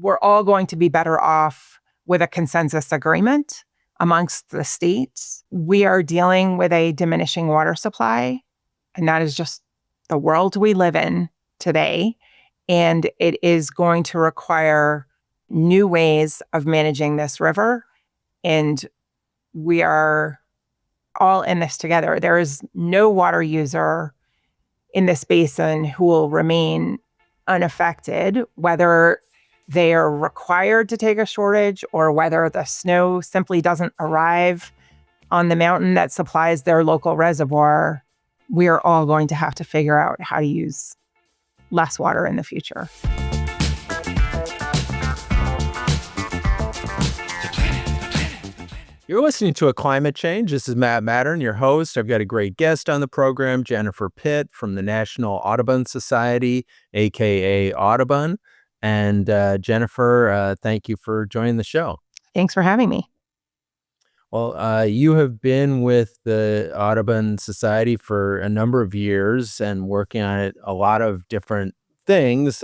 we're all going to be better off with a consensus agreement amongst the states. We are dealing with a diminishing water supply, and that is just the world we live in today. And it is going to require new ways of managing this river. And we are all in this together. There is no water user in this basin who will remain unaffected, whether they are required to take a shortage or whether the snow simply doesn't arrive on the mountain that supplies their local reservoir. We are all going to have to figure out how to use less water in the future. You're listening to A Climate Change. This is Matt Mattern, your host. I've got a great guest on the program, Jennifer Pitt from the National Audubon Society, aka Audubon. And Jennifer, thank you for joining the show. Thanks for having me. Well, you have been with the Audubon Society for a number of years and working on a lot of different things.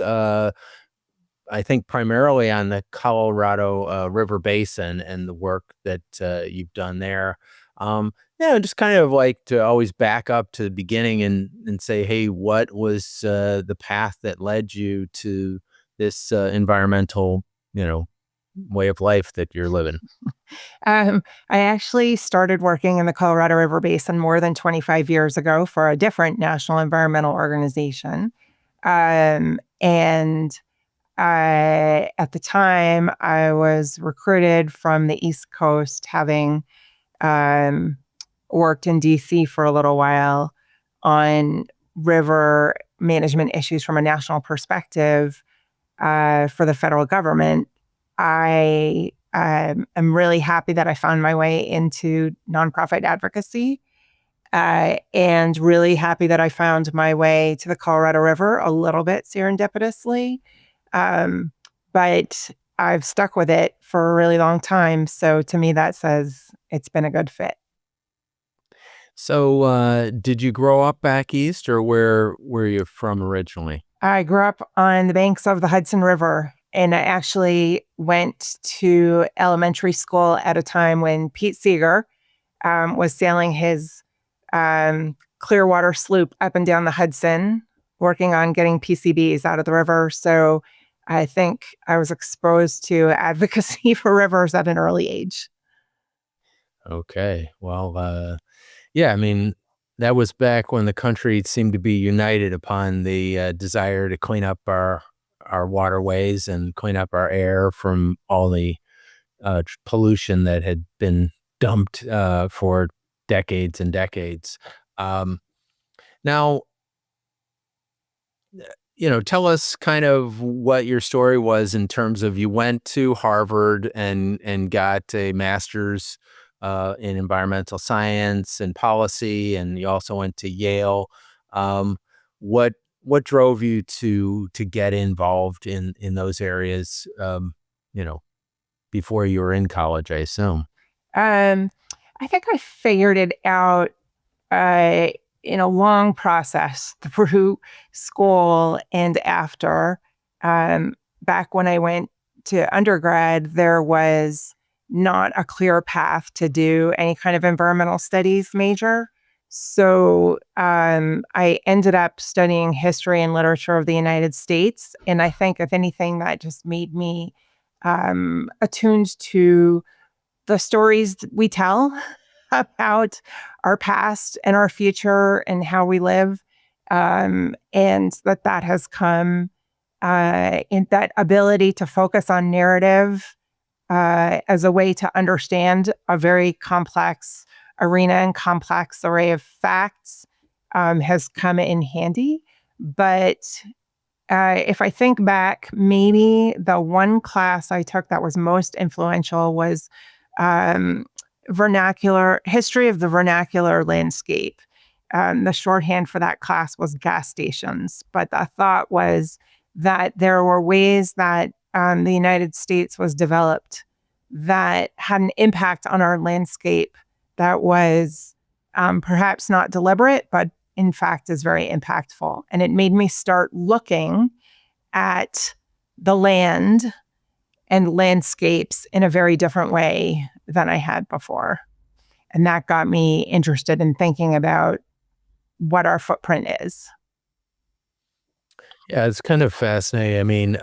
I think primarily on the Colorado River Basin and the work that you've done there. Just kind of like to always back up to the beginning and say, hey, what was the path that led you to this environmental, way of life that you're living? I actually started working in the Colorado River Basin more than 25 years ago for a different national environmental organization. At the time, I was recruited from the East Coast, having worked in D.C. for a little while on river management issues from a national perspective for the federal government. I am really happy that I found my way into nonprofit advocacy, and really happy that I found my way to the Colorado River a little bit serendipitously. But I've stuck with it for a really long time. So to me, that says it's been a good fit. So did you grow up back east, or where were you from originally? I grew up on the banks of the Hudson River, and I actually went to elementary school at a time when Pete Seeger was sailing his Clearwater sloop up and down the Hudson, working on getting PCBs out of the river. So I think I was exposed to advocacy for rivers at an early age. Okay. Well, I mean, that was back when the country seemed to be united upon the desire to clean up our waterways and clean up our air from all the pollution that had been dumped for decades and decades. Now, tell us kind of what your story was in terms of you went to Harvard and got a master's in environmental science and policy, and you also went to Yale. What drove you to get involved in those areas, before you were in college, I assume? I think I figured it out in a long process through school and after. Back when I went to undergrad, there was not a clear path to do any kind of environmental studies major. So I ended up studying history and literature of the United States. And I think, if anything, that just made me attuned to the stories that we tell about our past and our future and how we live. And that has come in that ability to focus on narrative as a way to understand a very complex arena and complex array of facts has come in handy. But if I think back, maybe the one class I took that was most influential was history of the vernacular landscape. The shorthand for that class was gas stations. But the thought was that there were ways that the United States was developed that had an impact on our landscape that was perhaps not deliberate, but in fact is very impactful. And it made me start looking at the land and landscapes in a very different way than I had before. And that got me interested in thinking about what our footprint is. Yeah, it's kind of fascinating. I mean,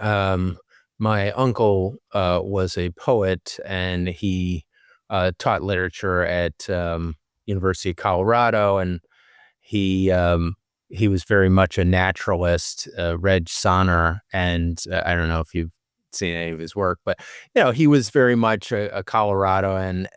my uncle was a poet, and he taught literature at University of Colorado, and he um, he was very much a naturalist, Reg Sonner, and I don't know if you've seen any of his work, but he was very much a Coloradoan,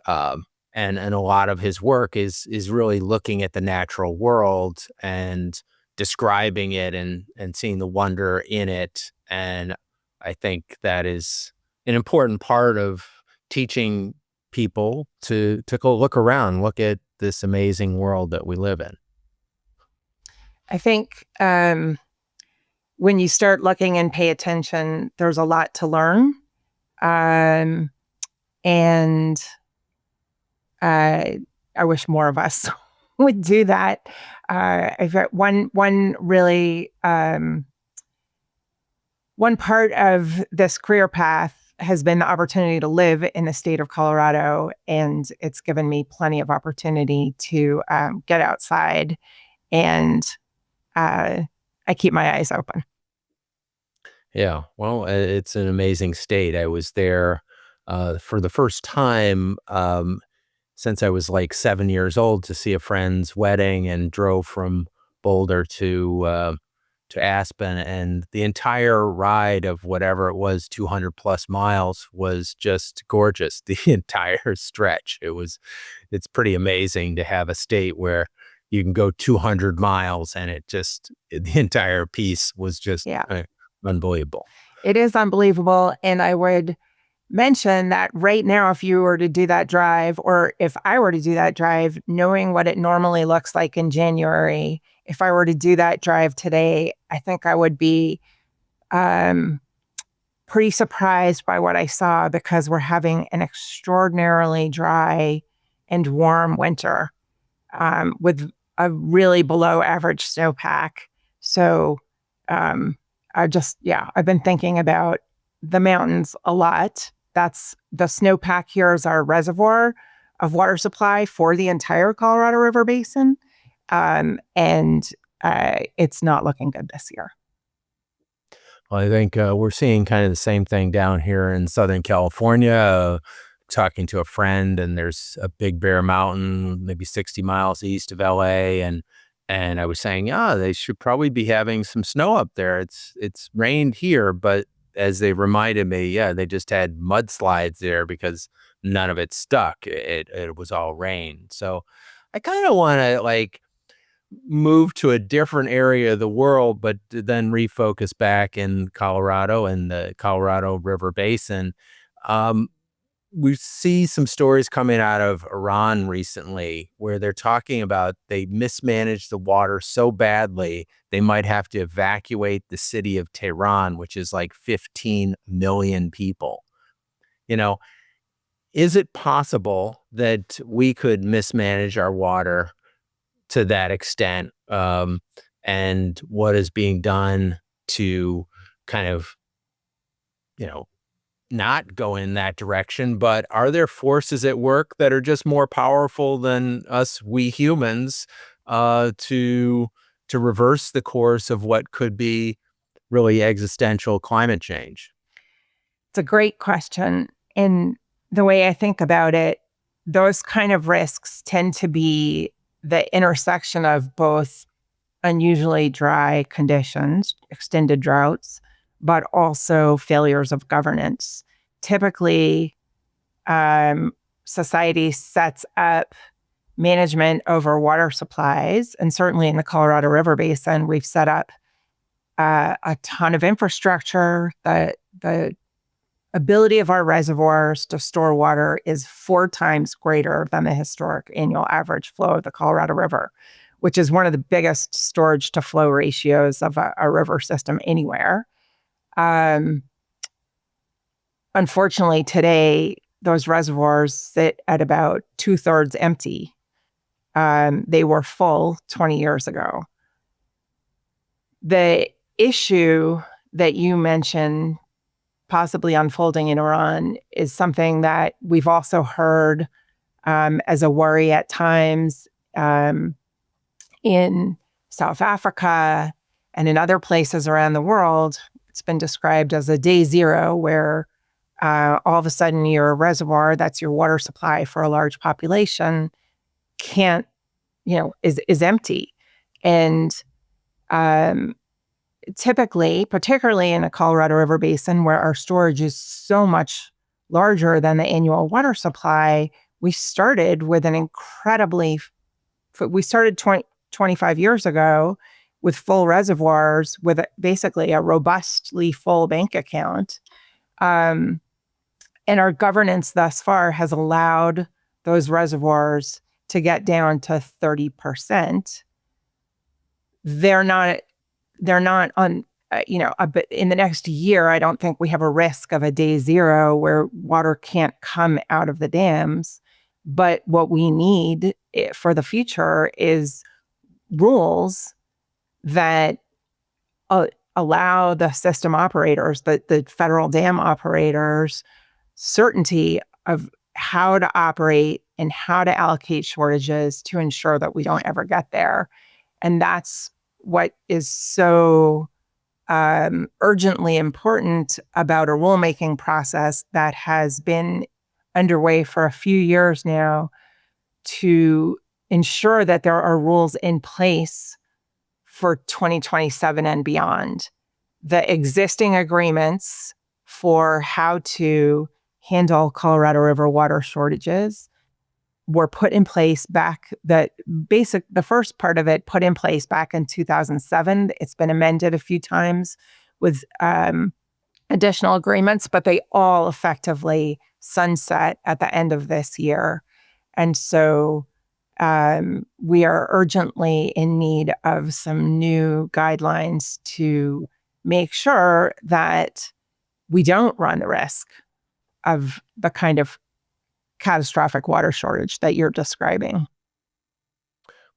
um, and a lot of his work is really looking at the natural world and describing it and seeing the wonder in it. And I think that is an important part of teaching people to go look around, look at this amazing world that we live in. I think when you start looking and pay attention, there's a lot to learn. Um, and I wish more of us would do that. I've got one really one part of this career path has been the opportunity to live in the state of Colorado, and it's given me plenty of opportunity to get outside, and I keep my eyes open. Yeah, well, it's an amazing state. I was there for the first time since I was like 7 years old to see a friend's wedding, and drove from Boulder to Aspen, and the entire ride of whatever it was, 200 plus miles, was just gorgeous. The entire stretch. It's pretty amazing to have a state where you can go 200 miles and the entire piece was just Yeah, unbelievable. it is unbelievable. And I would mention that right now, if you were to do that drive, or if I were to do that drive, knowing what it normally looks like in January, if I were to do that drive today, I think I would be um, pretty surprised by what I saw, because we're having an extraordinarily dry and warm winter with a really below average snowpack. So um, I've been thinking about the mountains a lot. That's the snowpack here is our reservoir of water supply for the entire Colorado River Basin. And it's not looking good this year. Well, I think we're seeing kind of the same thing down here in Southern California. Talking to a friend, and there's a Big Bear Mountain, maybe 60 miles east of LA, and I was saying, yeah, they should probably be having some snow up there. It's rained here, but as they reminded me, yeah, they just had mudslides there because none of it stuck. It was all rain. So I kind of want to like move to a different area of the world, but then refocus back in Colorado and the Colorado River Basin. Um, we see some stories coming out of Iran recently where they're talking about they mismanaged the water so badly they might have to evacuate the city of Tehran, which is like 15 million people. You know, is it possible that we could mismanage our water to that extent? And what is being done to kind of, you know, not go in that direction, but are there forces at work that are just more powerful than us, we humans, to reverse the course of what could be really existential climate change? It's a great question. And the way I think about it, those kind of risks tend to be the intersection of both unusually dry conditions, extended droughts, but also failures of governance. Typically, society sets up management over water supplies. And certainly in the Colorado River Basin, we've set up a ton of infrastructure. The ability of our reservoirs to store water is 4 times greater than the historic annual average flow of the Colorado River, which is one of the biggest storage to flow ratios of a river system anywhere. Unfortunately, today, those reservoirs sit at about 2/3 empty. They were full 20 years ago. The issue that you mentioned possibly unfolding in Iran is something that we've also heard as a worry at times in South Africa and in other places around the world. It's been described as a day zero, where all of a sudden your reservoir, that's your water supply for a large population, can't, is empty. And typically, particularly in the Colorado River Basin, where our storage is so much larger than the annual water supply, we started 25 years ago with full reservoirs with basically a robustly full bank account. And our governance thus far has allowed those reservoirs to get down to 30%. They're not on, but in the next year, I don't think we have a risk of a day zero where water can't come out of the dams. But what we need for the future is rules that allow the system operators, the federal dam operators, certainty of how to operate and how to allocate shortages to ensure that we don't ever get there. And that's what is so urgently important about a rulemaking process that has been underway for a few years now to ensure that there are rules in place for 2027 and beyond. The existing agreements for how to handle Colorado River water shortages were put in place the first part of it put in place back in 2007. It's been amended a few times with additional agreements, but they all effectively sunset at the end of this year. And so we are urgently in need of some new guidelines to make sure that we don't run the risk of the kind of catastrophic water shortage that you're describing.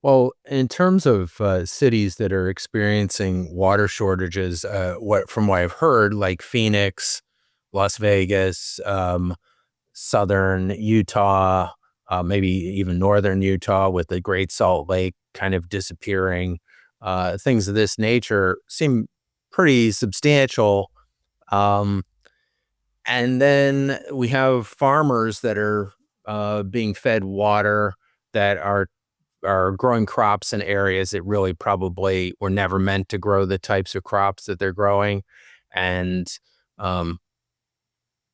Well, in terms of cities that are experiencing water shortages, from what I've heard, like Phoenix, Las Vegas, southern Utah, maybe even northern Utah with the Great Salt Lake kind of disappearing, things of this nature seem pretty substantial. And then we have farmers that are being fed water that are growing crops in areas that really probably were never meant to grow the types of crops that they're growing. And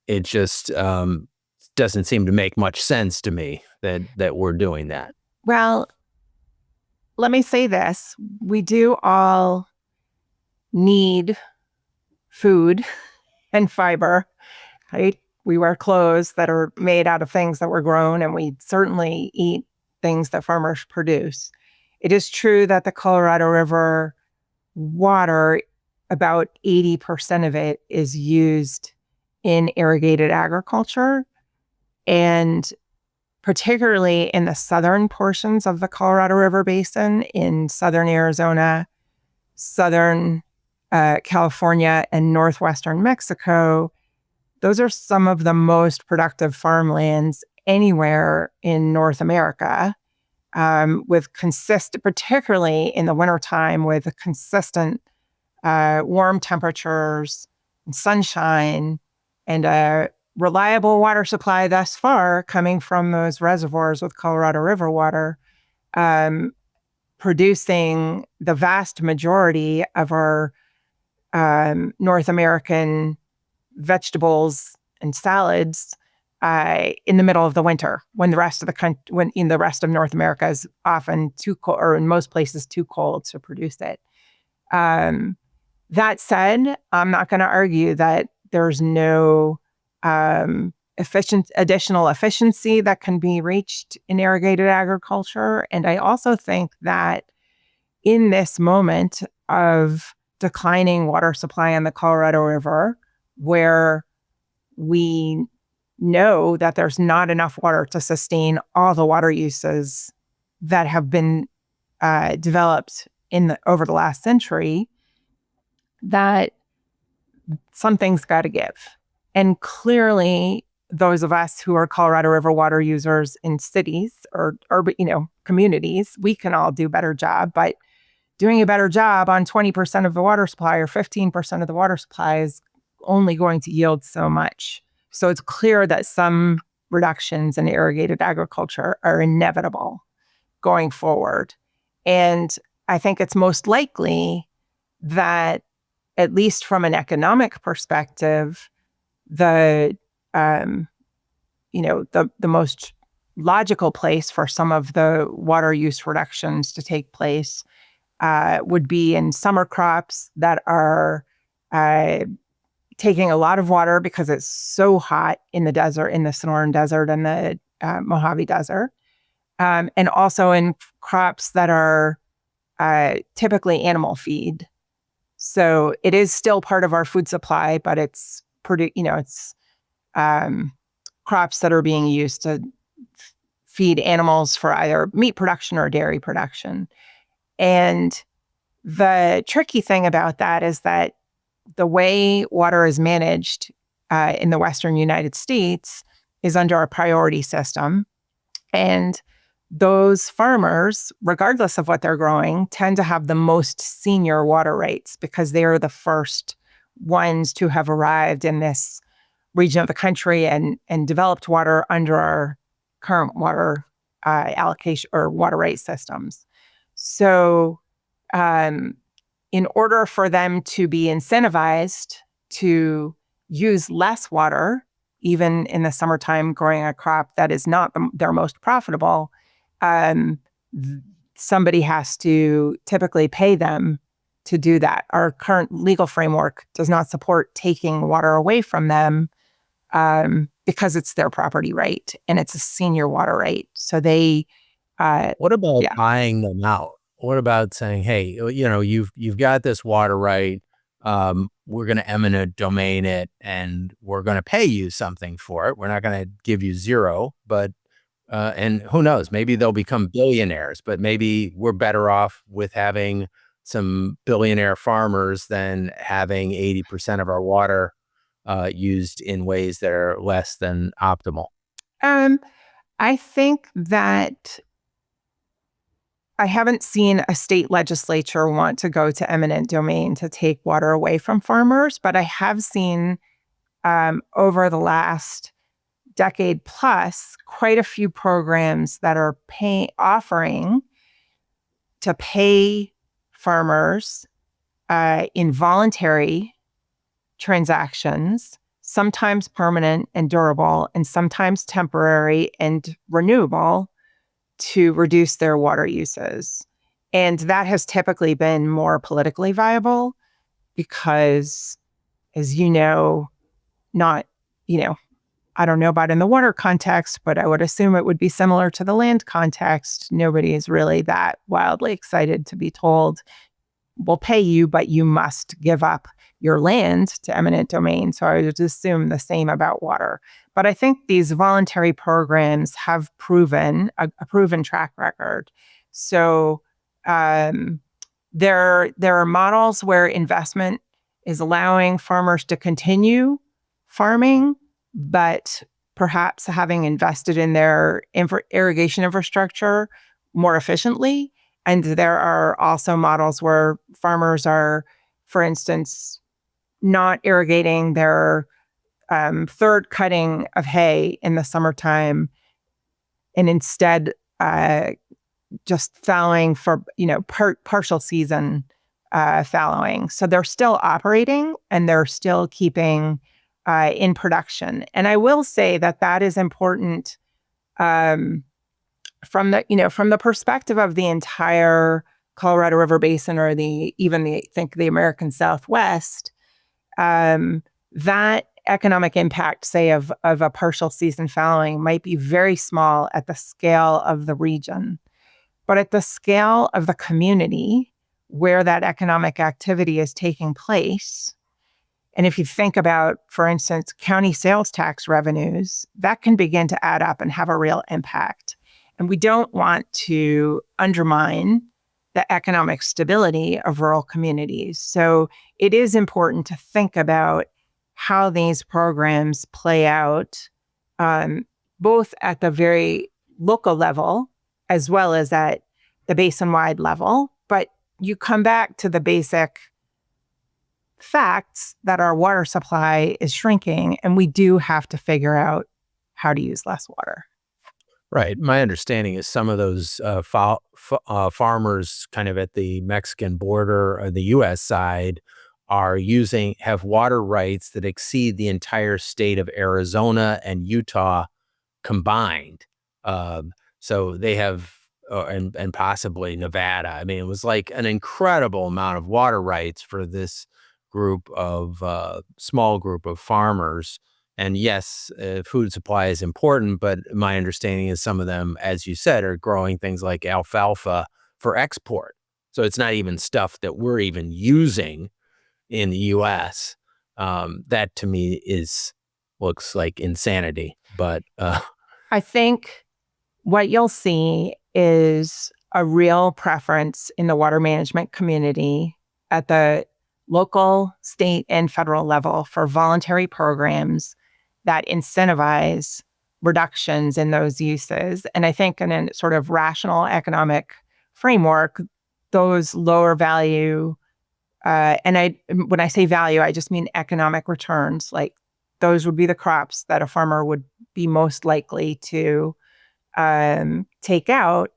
it just doesn't seem to make much sense to me that we're doing that. Well, let me say this. We do all need food and fiber, right? We wear clothes that are made out of things that were grown, and we certainly eat things that farmers produce. It is true that the Colorado River water, about 80% of it is used in irrigated agriculture. And particularly in the southern portions of the Colorado River Basin, in southern Arizona, southern California, and northwestern Mexico, those are some of the most productive farmlands anywhere in North America, with particularly in the wintertime, with consistent warm temperatures and sunshine and a reliable water supply thus far coming from those reservoirs with Colorado River water, producing the vast majority of our North American vegetables and salads in the middle of the winter, when the rest of the country, when in the rest of North America is often too cold, or in most places too cold to produce it. That said, I'm not going to argue that there's no additional efficiency that can be reached in irrigated agriculture. And I also think that in this moment of declining water supply in the Colorado River, where we know that there's not enough water to sustain all the water uses that have been developed over the last century, that something's got to give. And clearly, those of us who are Colorado River water users in cities or communities, we can all do a better job. But doing a better job on 20% of the water supply or 15% of the water supply is only going to yield so much. So it's clear that some reductions in irrigated agriculture are inevitable going forward. And I think it's most likely that, at least from an economic perspective, the the most logical place for some of the water use reductions to take place would be in summer crops that are taking a lot of water because it's so hot in the desert, in the Sonoran Desert and the Mojave Desert, and also in crops that are typically animal feed. So it is still part of our food supply, but it's crops that are being used to feed animals for either meat production or dairy production. And the tricky thing about that is that the way water is managed in the Western United States is under a priority system. And those farmers, regardless of what they're growing, tend to have the most senior water rights because they are the first ones to have arrived in this region of the country and developed water under our current water allocation or water right systems. So in order for them to be incentivized to use less water, even in the summertime growing a crop that is not their most profitable, somebody has to typically pay them to do that. Our current legal framework does not support taking water away from them because it's their property right and it's a senior water right. So they What about buying them out? What about saying, hey, you've got this water right. We're going to eminent domain it and we're going to pay you something for it. We're not going to give you zero, but and who knows, maybe they'll become billionaires, but maybe we're better off with having some billionaire farmers than having 80% of our water used in ways that are less than optimal. I think that I haven't seen a state legislature want to go to eminent domain to take water away from farmers, but I have seen over the last decade plus quite a few programs that are offering to pay farmers in voluntary transactions, sometimes permanent and durable, and sometimes temporary and renewable, to reduce their water uses. And that has typically been more politically viable because, as you know, I don't know about in the water context, but I would assume it would be similar to the land context. Nobody is really that wildly excited to be told, we'll pay you, but you must give up your land to eminent domain. So I would assume the same about water. But I think these voluntary programs have proven a proven track record. So there are models where investment is allowing farmers to continue farming, but perhaps having invested in their irrigation infrastructure more efficiently. And there are also models where farmers are, for instance, not irrigating their third cutting of hay in the summertime and instead just fallowing for, partial season fallowing. So they're still operating and they're still keeping in production. And I will say that is important from the perspective of the entire Colorado River Basin or the American Southwest. That economic impact, say, of a partial season fallowing might be very small at the scale of the region. But at the scale of the community where that economic activity is taking place, and if you think about, for instance, county sales tax revenues, that can begin to add up and have a real impact. And we don't want to undermine the economic stability of rural communities. So it is important to think about how these programs play out, both at the very local level as well as at the basin-wide level. But you come back to the basic facts that our water supply is shrinking, and we do have to figure out how to use less water. Right. My understanding is some of those farmers kind of at the Mexican border or the U.S. side have water rights that exceed the entire state of Arizona and Utah combined. So they have, and possibly Nevada. I mean, it was like an incredible amount of water rights for this small group of farmers. And yes, food supply is important, but my understanding is some of them, as you said, are growing things like alfalfa for export. So it's not even stuff that we're even using in the U.S. That to me looks like insanity. But I think what you'll see is a real preference in the water management community at the local, state, and federal level for voluntary programs that incentivize reductions in those uses. And I think in a sort of rational economic framework, those lower value, when I say value, I just mean economic returns. Like those would be the crops that a farmer would be most likely to take out,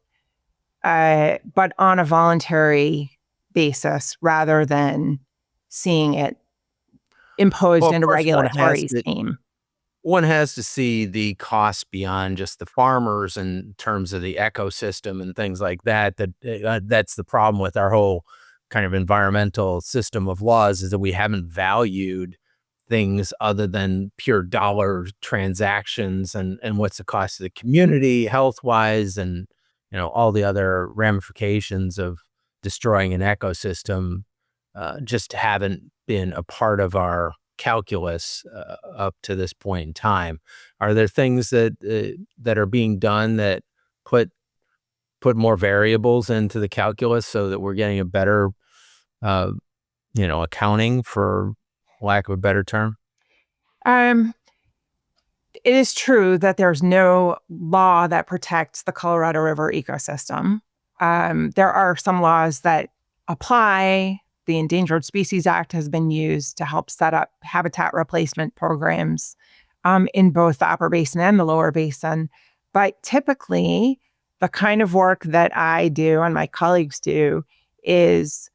but on a voluntary basis rather than seeing it imposed well, of in a course, regulatory scheme. one has to see the costs beyond just the farmers in terms of the ecosystem and things like that. That's the problem with our whole kind of environmental system of laws, is that we haven't valued things other than pure dollar transactions and what's the cost of the community health wise, and all the other ramifications of destroying an ecosystem just haven't been a part of our calculus up to this point in time. Are there things that are being done that put more variables into the calculus so that we're getting a better accounting, for lack of a better term? Um, it is true that there's no law that protects the Colorado River ecosystem. There are some laws that apply. The Endangered Species Act has been used to help set up habitat replacement programs in both the upper basin and the lower basin. But typically, the kind of work that I do and my colleagues do is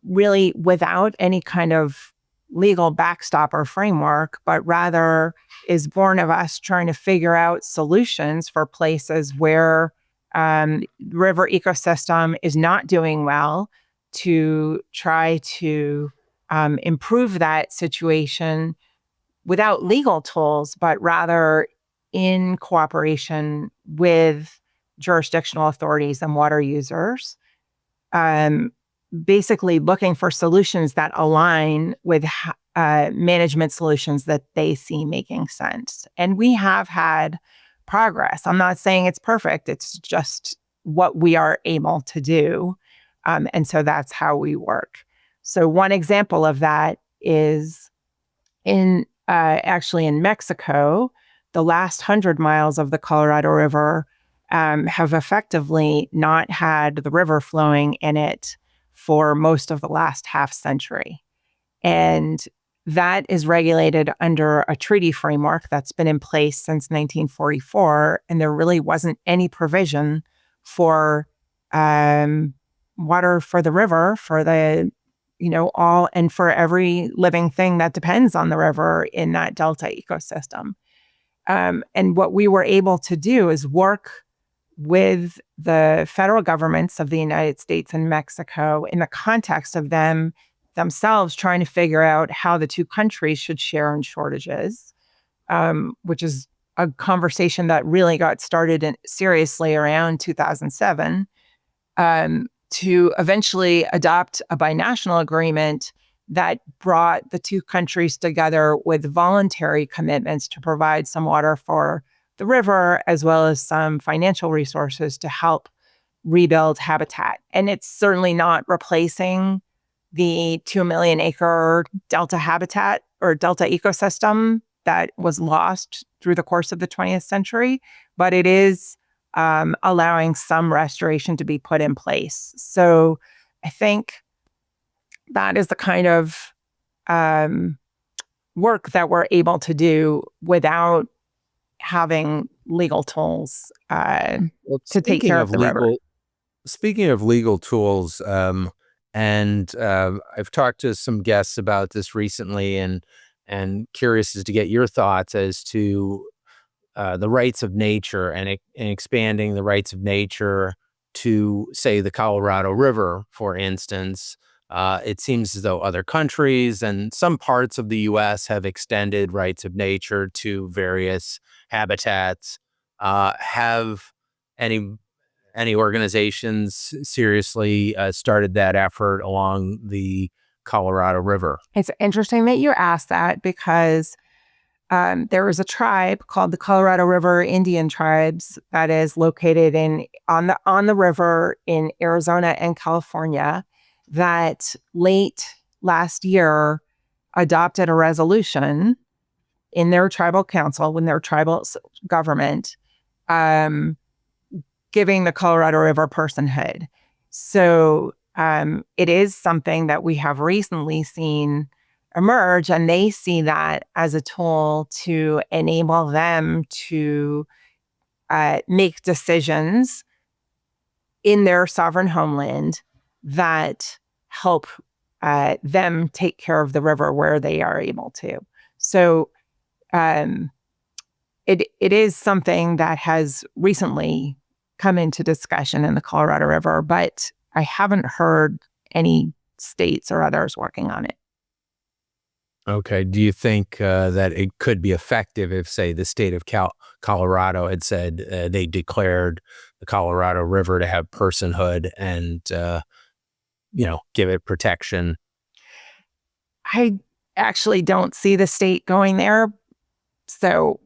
really without any kind of legal backstop or framework, but rather is born of us trying to figure out solutions for places where river ecosystem is not doing well, to try to improve that situation without legal tools, but rather in cooperation with jurisdictional authorities and water users. Basically looking for solutions that align with management solutions that they see making sense. And we have had progress. I'm not saying it's perfect. It's just what we are able to do. And so that's how we work. So one example of that is actually in Mexico, the last 100 miles of the Colorado River have effectively not had the river flowing in it for most of the last half century. And that is regulated under a treaty framework that's been in place since 1944. And there really wasn't any provision for water for the river, for the, all, and for every living thing that depends on the river in that delta ecosystem. And what we were able to do is work with the federal governments of the United States and Mexico in the context of themselves trying to figure out how the two countries should share in shortages, which is a conversation that really got started seriously around 2007, to eventually adopt a binational agreement that brought the two countries together with voluntary commitments to provide some water for the river, as well as some financial resources to help rebuild habitat. And it's certainly not replacing the 2 million acre delta habitat or delta ecosystem that was lost through the course of the 20th century, but it is allowing some restoration to be put in place. So I think that is the kind of work that we're able to do without having legal tools Well, to take care of the river. speaking of legal tools, and I've talked to some guests about this recently, and curious as to get your thoughts as to the rights of nature and expanding the rights of nature to, say, the Colorado River, for instance. It seems as though other countries and some parts of the U.S. have extended rights of nature to various habitats. Have any any organizations seriously started that effort along the Colorado River? It's interesting that you asked that because there is a tribe called the Colorado River Indian Tribes that is located on the river in Arizona and California that late last year adopted a resolution in their tribal council, in their tribal government, um, giving the Colorado River personhood. So it is something that we have recently seen emerge, and they see that as a tool to enable them to make decisions in their sovereign homeland that help them take care of the river where they are able to. So um, it is something that has recently come into discussion in the Colorado River, but I haven't heard any states or others working on it. Okay. Do you think that it could be effective if, say, the state of Colorado had said they declared the Colorado River to have personhood and, give it protection? I actually don't see the state going there, so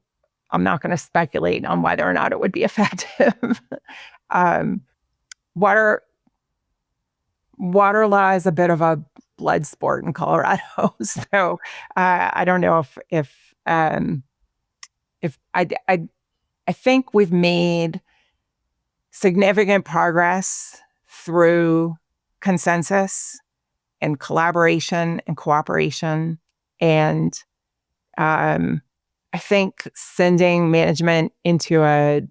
I'm not going to speculate on whether or not it would be effective. um, water water law is a bit of a blood sport in Colorado, so I don't know if I think we've made significant progress through consensus and collaboration and cooperation, and I think sending management into a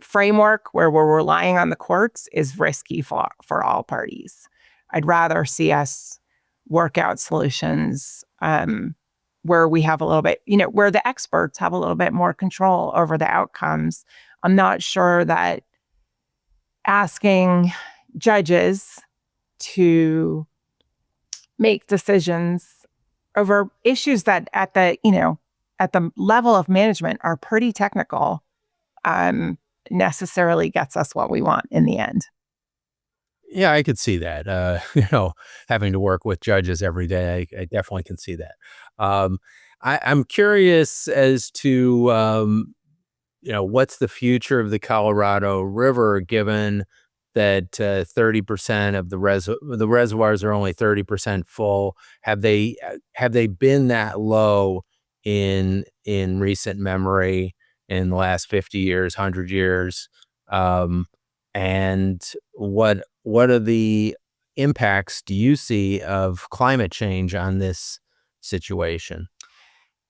framework where we're relying on the courts is risky for all parties. I'd rather see us work out solutions where we have a little bit, where the experts have a little bit more control over the outcomes. I'm not sure that asking judges to make decisions over issues that at the level of management are pretty technical necessarily gets us what we want in the end. Yeah, I could see that. Having to work with judges every day, I definitely can see that. Um, I'm curious as to what's the future of the Colorado River, given that 30% of the reservoirs are only 30% full. Have they been that low in recent memory in the last 50 years, 100 years? Um, and what are the impacts do you see of climate change on this situation?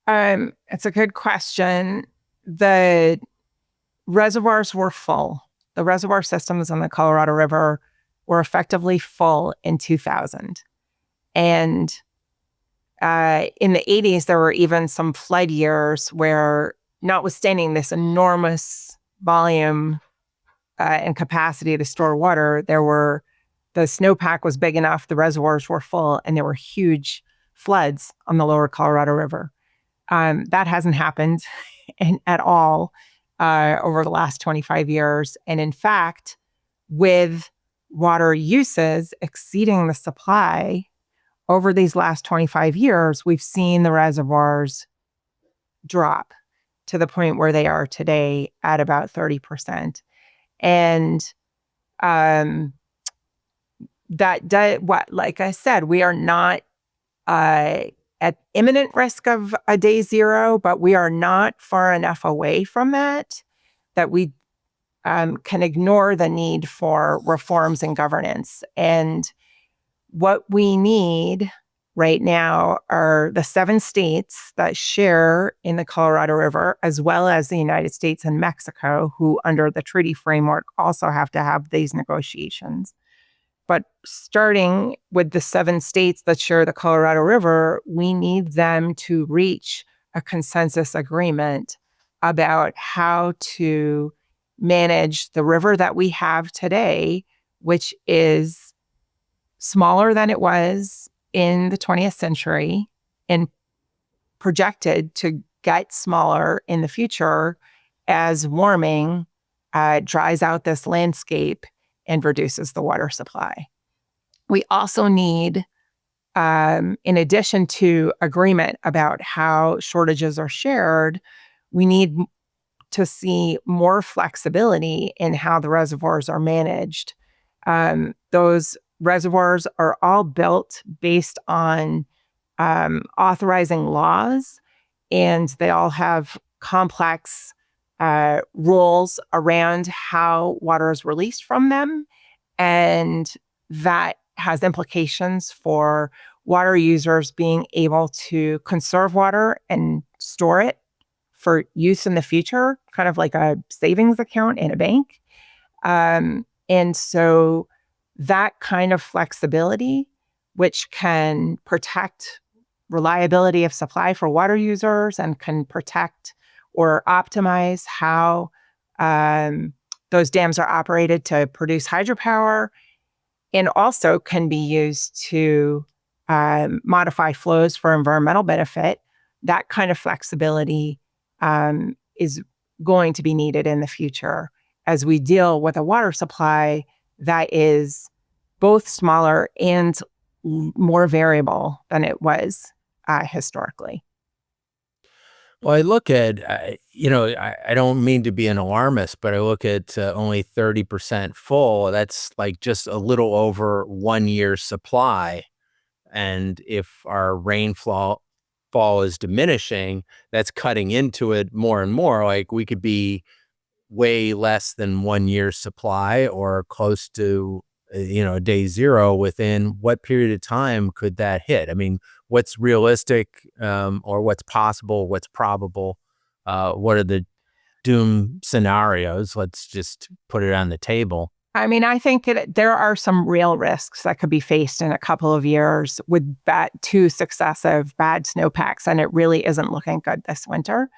It's a good question. The reservoirs were full. The reservoir systems on the Colorado River were effectively full in 2000. And in the 80s, there were even some flood years where, notwithstanding this enormous volume and capacity to store water, the snowpack was big enough, the reservoirs were full, and there were huge floods on the lower Colorado River. That hasn't happened at all over the last 25 years. And in fact, with water uses exceeding the supply over these last 25 years, we've seen the reservoirs drop to the point where they are today at about 30%. And like I said, we are not at imminent risk of a day zero, but we are not far enough away from that we can ignore the need for reforms in governance. And what we need right now are the 7 states that share in the Colorado River, as well as the United States and Mexico, who under the treaty framework also have to have these negotiations. But starting with the 7 states that share the Colorado River, we need them to reach a consensus agreement about how to manage the river that we have today, which is smaller than it was in the 20th century and projected to get smaller in the future as warming dries out this landscape and reduces the water supply. We also need, in addition to agreement about how shortages are shared, we need to see more flexibility in how the reservoirs are managed. Those reservoirs are all built based on authorizing laws, and they all have complex rules around how water is released from them. And that has implications for water users being able to conserve water and store it for use in the future, kind of like a savings account in a bank. And so that kind of flexibility, which can protect reliability of supply for water users and can protect or optimize how those dams are operated to produce hydropower, and also can be used to modify flows for environmental benefit. That kind of flexibility is going to be needed in the future as we deal with a water supply that is both smaller and more variable than it was historically. Well, I look at, I don't mean to be an alarmist, but I look at only 30% full. That's like just a little over 1 year's supply. And if our rainfall is diminishing, that's cutting into it more and more. Like we could be way less than 1 year's supply or close to, day zero. Within what period of time could that hit? I mean, what's realistic, or what's possible, what's probable? What are the doom scenarios? Let's just put it on the table. I mean, I think there are some real risks that could be faced in a couple of years with 2 successive bad snowpacks, and it really isn't looking good this winter.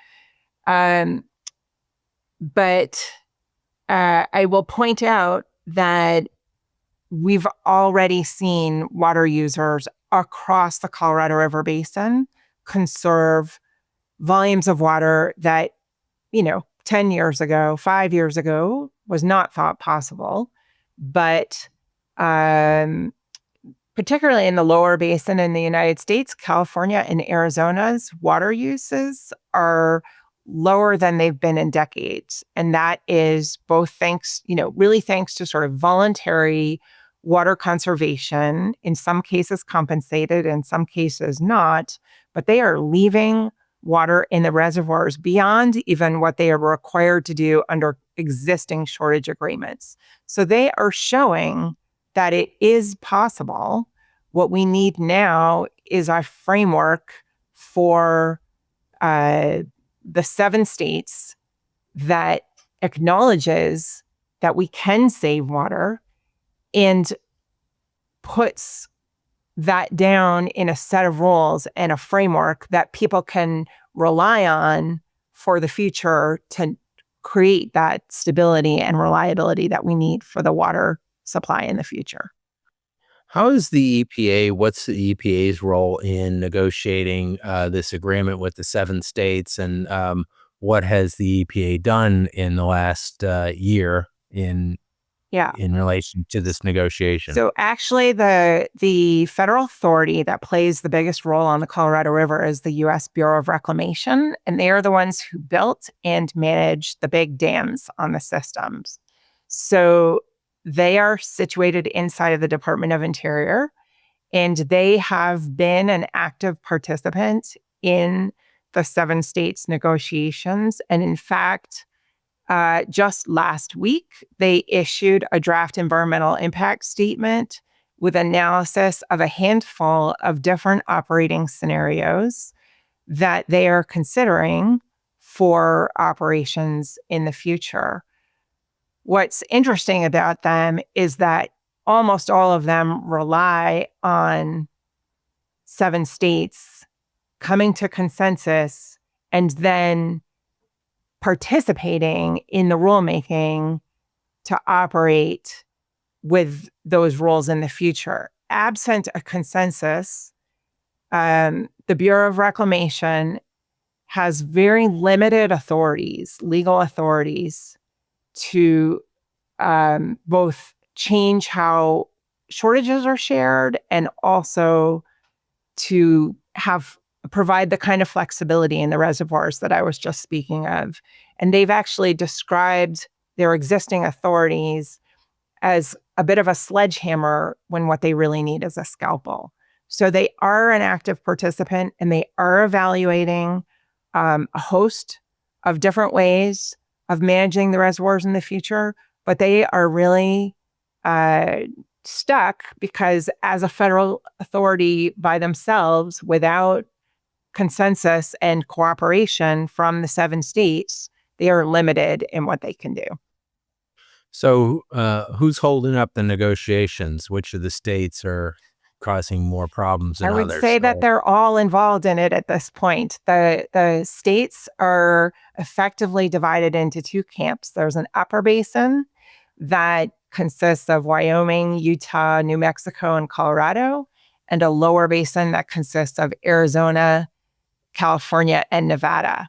But I will point out that we've already seen water users across the Colorado River Basin conserve volumes of water that, 10 years ago, 5 years ago, was not thought possible. But particularly in the lower basin in the United States, California and Arizona's water uses are lower than they've been in decades. And that is both thanks to sort of voluntary water conservation, in some cases compensated, in some cases not, but they are leaving water in the reservoirs beyond even what they are required to do under existing shortage agreements. So they are showing that it is possible. What we need now is a framework for the 7 states that acknowledges that we can save water and puts that down in a set of rules and a framework that people can rely on for the future to create that stability and reliability that we need for the water supply in the future. How is the EPA? What's the EPA's role in negotiating this agreement with the 7 states, and what has the EPA done in the last year in relation to this negotiation? So actually, the federal authority that plays the biggest role on the Colorado River is the U.S. Bureau of Reclamation, and they are the ones who built and manage the big dams on the systems. So they are situated inside of the Department of Interior, and they have been an active participant in the 7 states negotiations. And in fact, just last week, they issued a draft environmental impact statement with analysis of a handful of different operating scenarios that they are considering for operations in the future. What's interesting about them is that almost all of them rely on 7 states coming to consensus and then participating in the rulemaking to operate with those rules in the future. Absent a consensus, the Bureau of Reclamation has very limited authorities, legal authorities, to both change how shortages are shared and also to provide the kind of flexibility in the reservoirs that I was just speaking of. And they've actually described their existing authorities as a bit of a sledgehammer when what they really need is a scalpel. So they are an active participant, and they are evaluating a host of different ways of managing the reservoirs in the future, but they are really stuck because as a federal authority by themselves, without consensus and cooperation from the 7 states, they are limited in what they can do. So who's holding up the negotiations? Which of the states are causing more problems than I would others? say that they're all involved in it at this point. The states are effectively divided into 2 camps. There's an upper basin that consists of Wyoming, Utah, New Mexico, and Colorado, and a lower basin that consists of Arizona, California, and Nevada.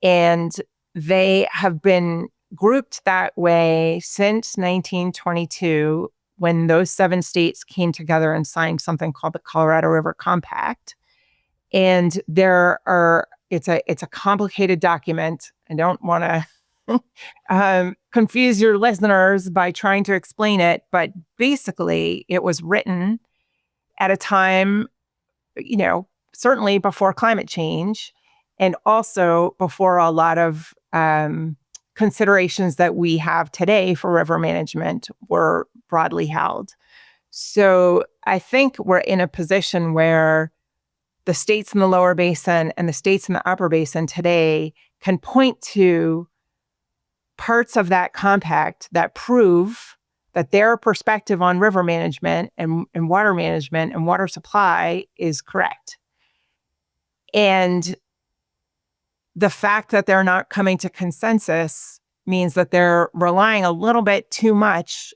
And they have been grouped that way since 1922, when those 7 states came together and signed something called the Colorado River Compact. And it's a complicated document. I don't want to confuse your listeners by trying to explain it, but basically it was written at a time, certainly before climate change, and also before a lot of considerations that we have today for river management were broadly held. So I think we're in a position where the states in the lower basin and the states in the upper basin today can point to parts of that compact that prove that their perspective on river management and water management and water supply is correct. And the fact that they're not coming to consensus means that they're relying a little bit too much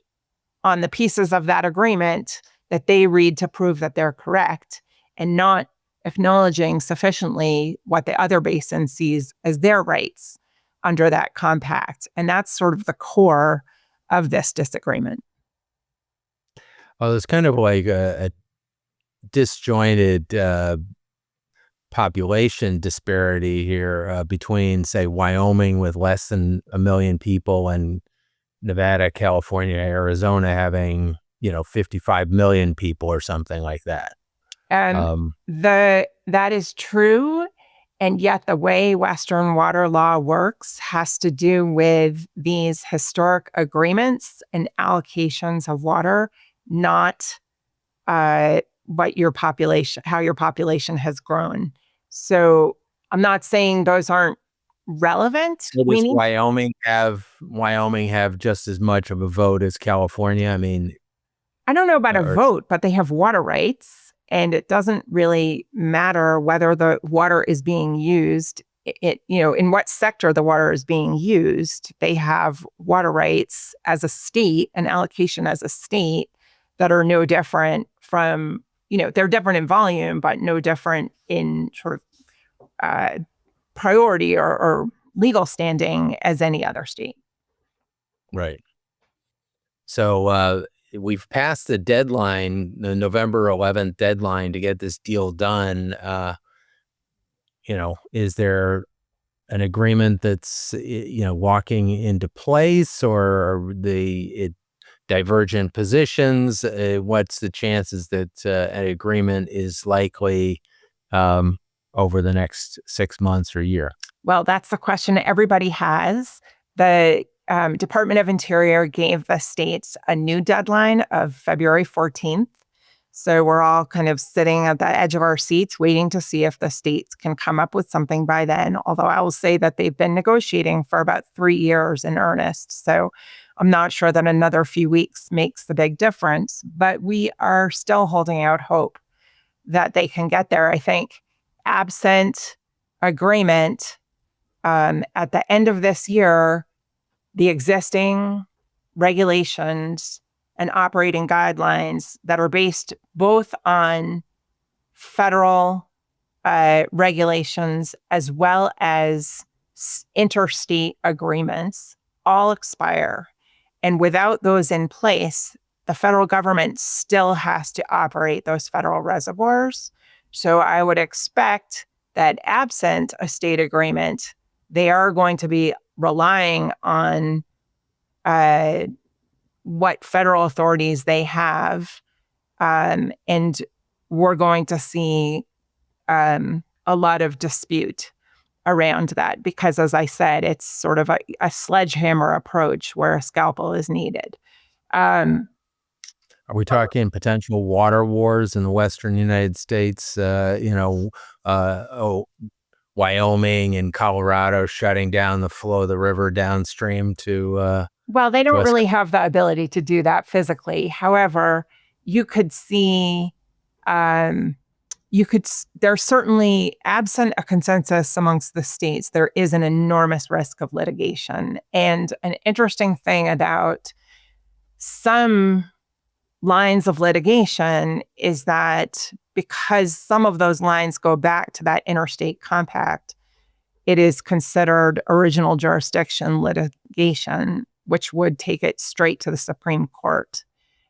on the pieces of that agreement that they read to prove that they're correct, and not acknowledging sufficiently what the other basin sees as their rights under that compact. And that's sort of the core of this disagreement. Well, it's kind of like a disjointed population disparity here between, say, Wyoming with less than 1 million people and Nevada, California, Arizona having, 55 million people or something like that. That is true. And yet the way Western water law works has to do with these historic agreements and allocations of water, not how your population has grown. So I'm not saying those aren't relevant. So does Wyoming have just as much of a vote as California? I mean, I don't know about a vote, but they have water rights, and it doesn't really matter whether the water is being used. In what sector the water is being used. They have water rights as a state, an allocation as a state, that are no different from, they're different in volume, but no different in sort of priority or legal standing as any other state. Right. So we've passed the deadline, the November 11th deadline to get this deal done. Is there an agreement that's, walking into place, or divergent positions? What's the chances that an agreement is likely over the next 6 months or year? Well, that's the question everybody has. The Department of Interior gave the states a new deadline of February 14th. So we're all kind of sitting at the edge of our seats waiting to see if the states can come up with something by then. Although I will say that they've been negotiating for about 3 years in earnest. So I'm not sure that another few weeks makes the big difference, but we are still holding out hope that they can get there. I think absent agreement, at the end of this year, the existing regulations and operating guidelines that are based both on federal regulations as well as interstate agreements all expire. And without those in place, the federal government still has to operate those federal reservoirs. So I would expect that absent a state agreement, they are going to be relying on what federal authorities they have. And we're going to see a lot of dispute around that because, as I said, it's sort of a sledgehammer approach where a scalpel is needed. Are we talking potential water wars in the western United States? Wyoming and Colorado shutting down the flow of the river downstream to Well, they don't us. really have the ability to do that physically. However, you could see, there's certainly, absent a consensus amongst the states, there is an enormous risk of litigation. And an interesting thing about some lines of litigation is that because some of those lines go back to that interstate compact, it is considered original jurisdiction litigation, which would take it straight to the Supreme Court.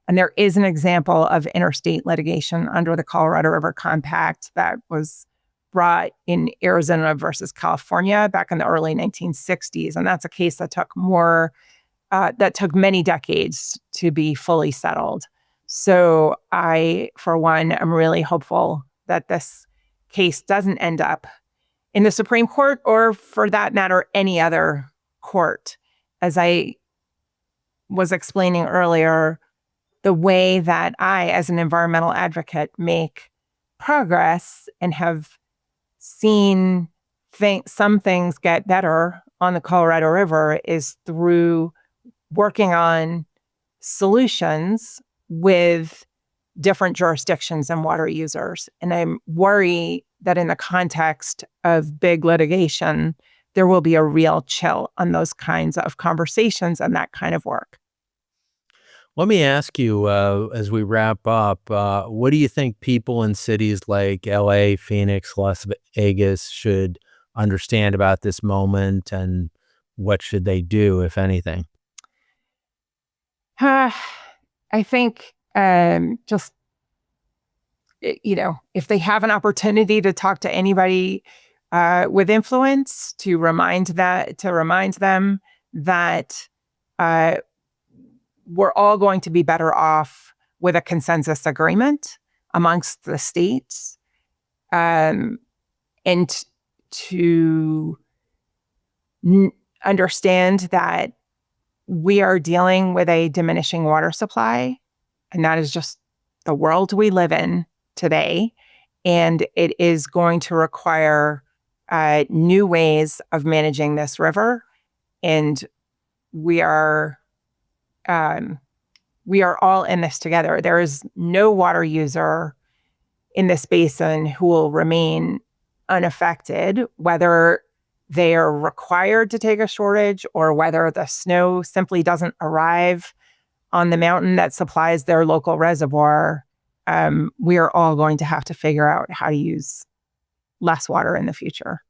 And there is an example of interstate litigation under the Colorado River Compact that was brought in Arizona versus California back in the early 1960s. And that's a case that took many decades to be fully settled. So I, for one, am really hopeful that this case doesn't end up in the Supreme Court or, for that matter, any other court. As I was explaining earlier, the way that I, as an environmental advocate, make progress and have seen some things get better on the Colorado River is through working on solutions with different jurisdictions and water users. And I worry that in the context of big litigation, there will be a real chill on those kinds of conversations and that kind of work. Let me ask you, as we wrap up, what do you think people in cities like LA, Phoenix, Las Vegas should understand about this moment, and what should they do, if anything? I think just, if they have an opportunity to talk to anybody with influence, to remind them that we're all going to be better off with a consensus agreement amongst the states, and to understand that we are dealing with a diminishing water supply, and that is just the world we live in today. And it is going to require new ways of managing this river. And we are all in this together. There is no water user in this basin who will remain unaffected, whether they are required to take a shortage or whether the snow simply doesn't arrive on the mountain that supplies their local reservoir. We are all going to have to figure out how to use less water in the future.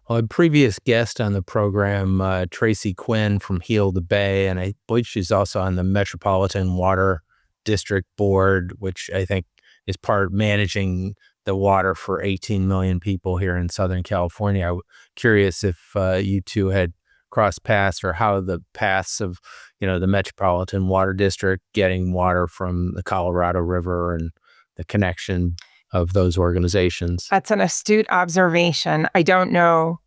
Well, a previous guest on the program, Tracy Quinn from Heal the Bay, and I believe she's also on the Metropolitan Water District Board, which I think is part of managing the water for 18 million people here in Southern California. I'm curious if you two had cross paths, or how the paths of, the Metropolitan Water District getting water from the Colorado River and the connection of those organizations. That's an astute observation. I don't know,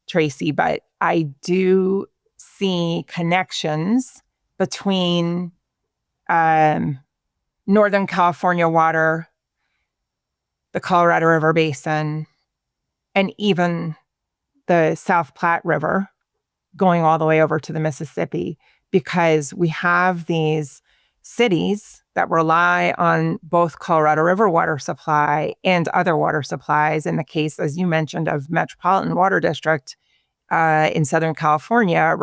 Tracy, but I do see connections between Northern California water, the Colorado River Basin, and even the South Platte River going all the way over to the Mississippi, because we have these cities that rely on both Colorado River water supply and other water supplies. In the case, as you mentioned, of Metropolitan Water District in Southern California,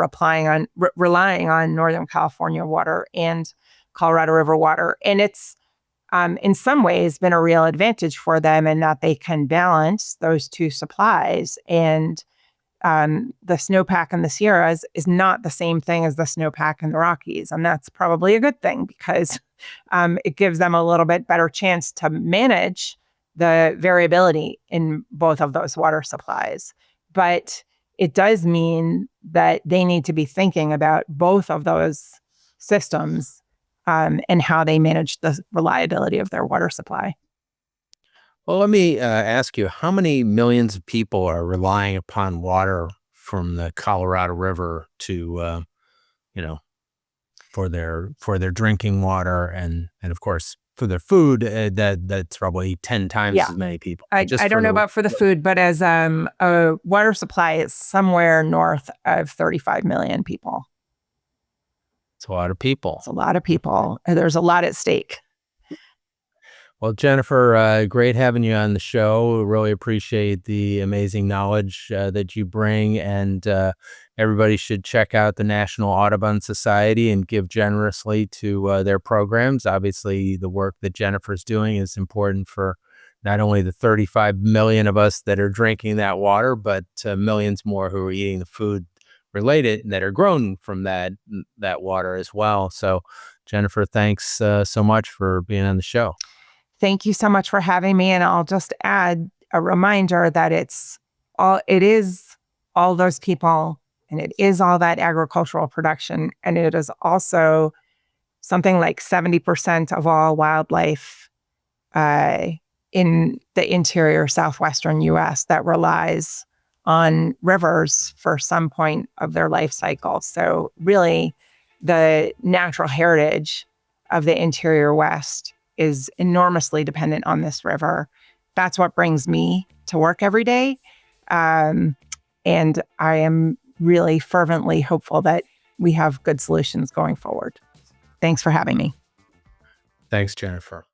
relying on Northern California water and Colorado River water. And it's in some ways been a real advantage for them in that they can balance those two supplies. And the snowpack in the Sierras is not the same thing as the snowpack in the Rockies. And that's probably a good thing, because it gives them a little bit better chance to manage the variability in both of those water supplies. But it does mean that they need to be thinking about both of those systems and how they manage the reliability of their water supply. Well, let me ask you, how many millions of people are relying upon water from the Colorado River to, for their drinking water and of course for their food? That's probably 10 times as many people. I don't know about for the food, but as a water supply is somewhere north of 35 million people. It's a lot of people. It's a lot of people. There's a lot at stake. Well, Jennifer, great having you on the show. Really appreciate the amazing knowledge that you bring, and everybody should check out the National Audubon Society and give generously to their programs. Obviously, the work that Jennifer's doing is important for not only the 35 million of us that are drinking that water, but millions more who are eating the food related that are grown from that water as well. So, Jennifer, thanks so much for being on the show. Thank you so much for having me. And I'll just add a reminder that it is all those people, and it is all that agricultural production. And it is also something like 70% of all wildlife in the interior southwestern US that relies on rivers for some point of their life cycle. So really, the natural heritage of the interior West is enormously dependent on this river. That's what brings me to work every day. And I am really fervently hopeful that we have good solutions going forward. Thanks for having me. Thanks, Jennifer.